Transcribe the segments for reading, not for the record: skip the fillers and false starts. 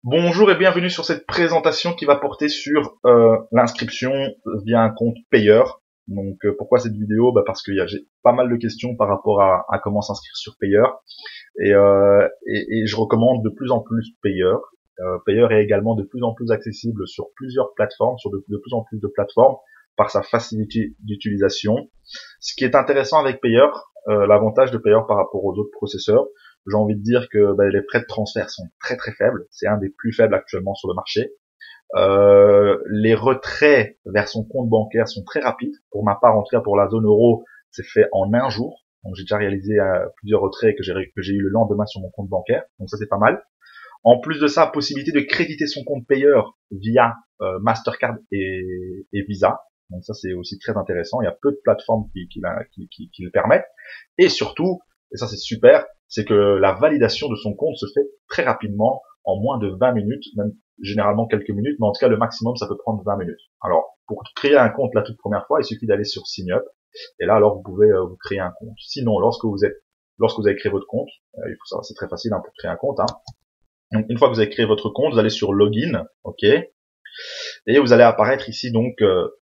Bonjour et bienvenue sur cette présentation qui va porter sur l'inscription via un compte payeur. Donc pourquoi cette vidéo? Parce que j'ai pas mal de questions par rapport à comment s'inscrire sur payeur et je recommande de plus en plus payeur. Payeur est également de plus en plus accessible sur plusieurs plateformes, sur de plus en plus de plateformes par sa facilité d'utilisation. Ce qui est intéressant avec payeur, l'avantage de payeur par rapport aux autres processeurs, j'ai envie de dire que les frais de transfert sont très très faibles. C'est un des plus faibles actuellement sur le marché. Les retraits vers son compte bancaire sont très rapides. Pour ma part, en tout cas pour la zone euro, c'est fait en un jour. Donc j'ai déjà réalisé plusieurs retraits que j'ai eu le lendemain sur mon compte bancaire. Donc ça c'est pas mal. En plus de ça, possibilité de créditer son compte payeur via Mastercard et Visa. Donc ça c'est aussi très intéressant. Il y a peu de plateformes qui le permettent. Et surtout, et ça c'est super, c'est que la validation de son compte se fait très rapidement, en moins de 20 minutes, même généralement quelques minutes, mais en tout cas le maximum ça peut prendre 20 minutes. Alors pour créer un compte la toute première fois, il suffit d'aller sur Sign Up, et là alors vous pouvez vous créer un compte. Sinon, lorsque vous avez créé votre compte, il faut savoir, c'est très facile pour créer un compte. Donc une fois que vous avez créé votre compte, vous allez sur Login, ok, et vous allez apparaître ici donc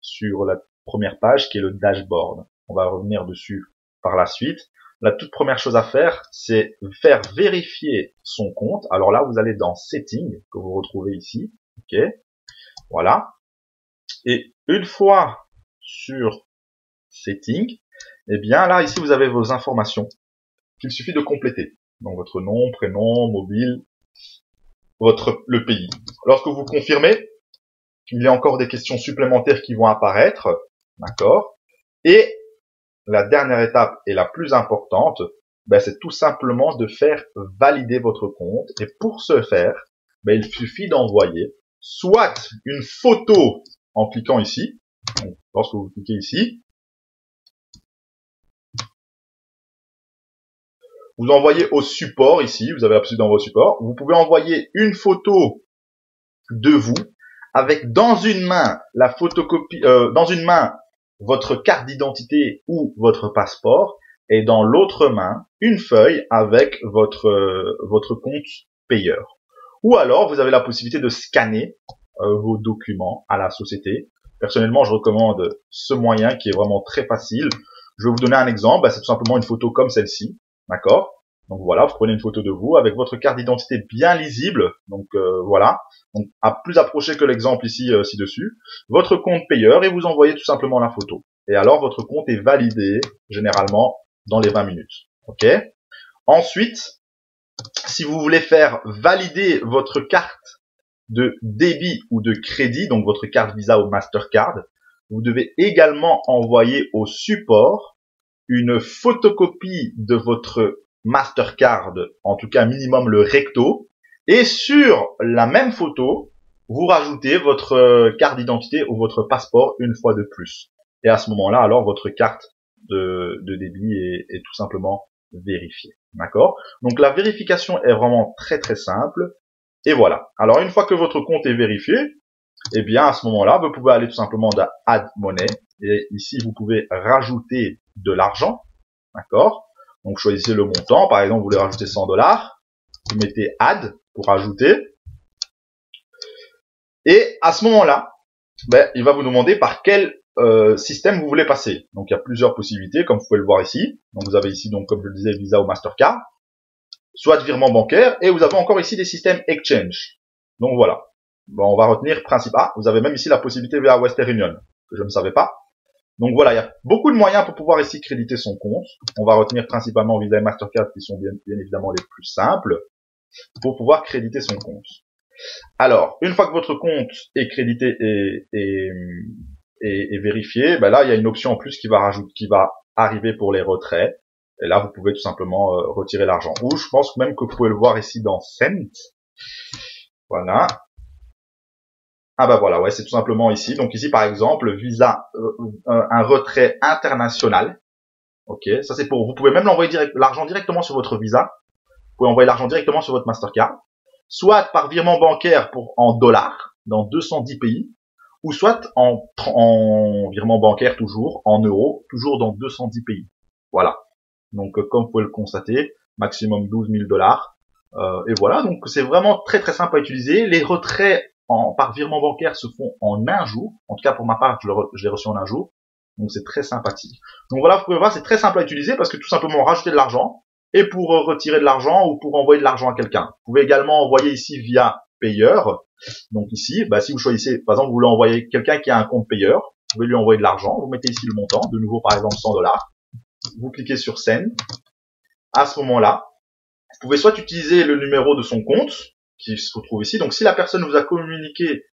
sur la première page qui est le dashboard. On va revenir dessus par la suite. La toute première chose à faire, c'est faire vérifier son compte. Alors là, vous allez dans Settings, que vous retrouvez ici. Ok, voilà. Et une fois sur Settings, eh bien là, ici, vous avez vos informations qu'il suffit de compléter. Donc votre nom, prénom, mobile, le pays. Lorsque vous confirmez, il y a encore des questions supplémentaires qui vont apparaître. D'accord. Et la dernière étape et la plus importante, c'est tout simplement de faire valider votre compte. Et pour ce faire, il suffit d'envoyer soit une photo en cliquant ici. Donc, lorsque vous cliquez ici, vous envoyez au support ici. Vous avez appuyé dans vos supports. Vous pouvez envoyer une photo de vous avec dans une main la photocopie, dans une main votre carte d'identité ou votre passeport, et dans l'autre main une feuille avec votre compte payeur. Ou alors vous avez la possibilité de scanner vos documents à la société. Personnellement, je recommande ce moyen qui est vraiment très facile. Je vais vous donner un exemple. C'est tout simplement une photo comme celle-ci, d'accord? Donc voilà, vous prenez une photo de vous avec votre carte d'identité bien lisible. Donc voilà, donc à plus approcher que l'exemple ici ci-dessus, votre compte payeur, et vous envoyez tout simplement la photo. Et alors votre compte est validé généralement dans les 20 minutes. Ok. Ensuite, si vous voulez faire valider votre carte de débit ou de crédit, donc votre carte Visa ou Mastercard, vous devez également envoyer au support une photocopie de votre Mastercard, en tout cas minimum le recto, et sur la même photo, vous rajoutez votre carte d'identité ou votre passeport une fois de plus. Et à ce moment-là, alors votre carte de débit est tout simplement vérifiée. D'accord? Donc la vérification est vraiment très très simple. Et voilà. Alors une fois que votre compte est vérifié, eh bien à ce moment-là, vous pouvez aller tout simplement dans Add Money. Et ici, vous pouvez rajouter de l'argent. D'accord? Donc choisissez le montant. Par exemple, vous voulez rajouter 100 $. Vous mettez Add pour rajouter. Et à ce moment-là, il va vous demander par quel système vous voulez passer. Donc il y a plusieurs possibilités, comme vous pouvez le voir ici. Donc vous avez ici, donc comme je le disais, Visa ou Mastercard, soit virement bancaire, et vous avez encore ici des systèmes Exchange. Donc voilà. On va retenir principe A. Vous avez même ici la possibilité via Western Union, que je ne savais pas. Donc voilà, il y a beaucoup de moyens pour pouvoir ici créditer son compte. On va retenir principalement Visa et Mastercard, qui sont bien évidemment les plus simples, pour pouvoir créditer son compte. Alors, une fois que votre compte est crédité et vérifié, là il y a une option en plus qui va arriver pour les retraits. Et là vous pouvez tout simplement retirer l'argent. Ou je pense même que vous pouvez le voir ici dans Send. Voilà. Voilà, ouais, c'est tout simplement ici. Donc ici par exemple, Visa, un retrait international. Ok, ça c'est pour. Vous pouvez même l'envoyer l'argent directement sur votre Visa. Vous pouvez envoyer l'argent directement sur votre Mastercard. Soit par virement bancaire en dollars dans 210 pays, ou soit en virement bancaire toujours, en euros, toujours dans 210 pays. Voilà. Donc comme vous pouvez le constater, maximum 12 000 $. Et voilà, donc c'est vraiment très très simple à utiliser. Les retraits par virement bancaire se font en un jour. En tout cas pour ma part, je l'ai reçu en un jour. Donc c'est très sympathique. Donc voilà, vous pouvez voir, c'est très simple à utiliser parce que tout simplement rajouter de l'argent et pour retirer de l'argent ou pour envoyer de l'argent à quelqu'un. Vous pouvez également envoyer ici via Payer. Donc ici, si vous choisissez, par exemple, vous voulez envoyer quelqu'un qui a un compte Payer, vous pouvez lui envoyer de l'argent. Vous mettez ici le montant, de nouveau par exemple $100. Vous cliquez sur Send. À ce moment-là, vous pouvez soit utiliser le numéro de son compte qui se retrouve ici. Donc si la personne vous a communiqué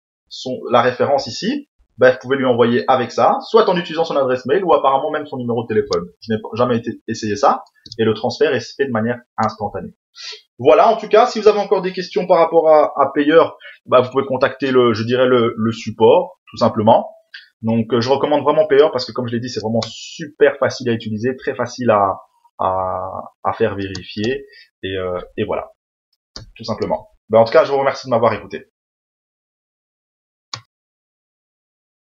la référence ici, vous pouvez lui envoyer avec ça, soit en utilisant son adresse mail ou apparemment même son numéro de téléphone. Je n'ai jamais essayé ça et le transfert est fait de manière instantanée. Voilà, en tout cas, si vous avez encore des questions par rapport à Payer, vous pouvez contacter le support, tout simplement. Donc je recommande vraiment Payer parce que comme je l'ai dit, c'est vraiment super facile à utiliser, très facile à faire vérifier et voilà, tout simplement. En tout cas, je vous remercie de m'avoir écouté.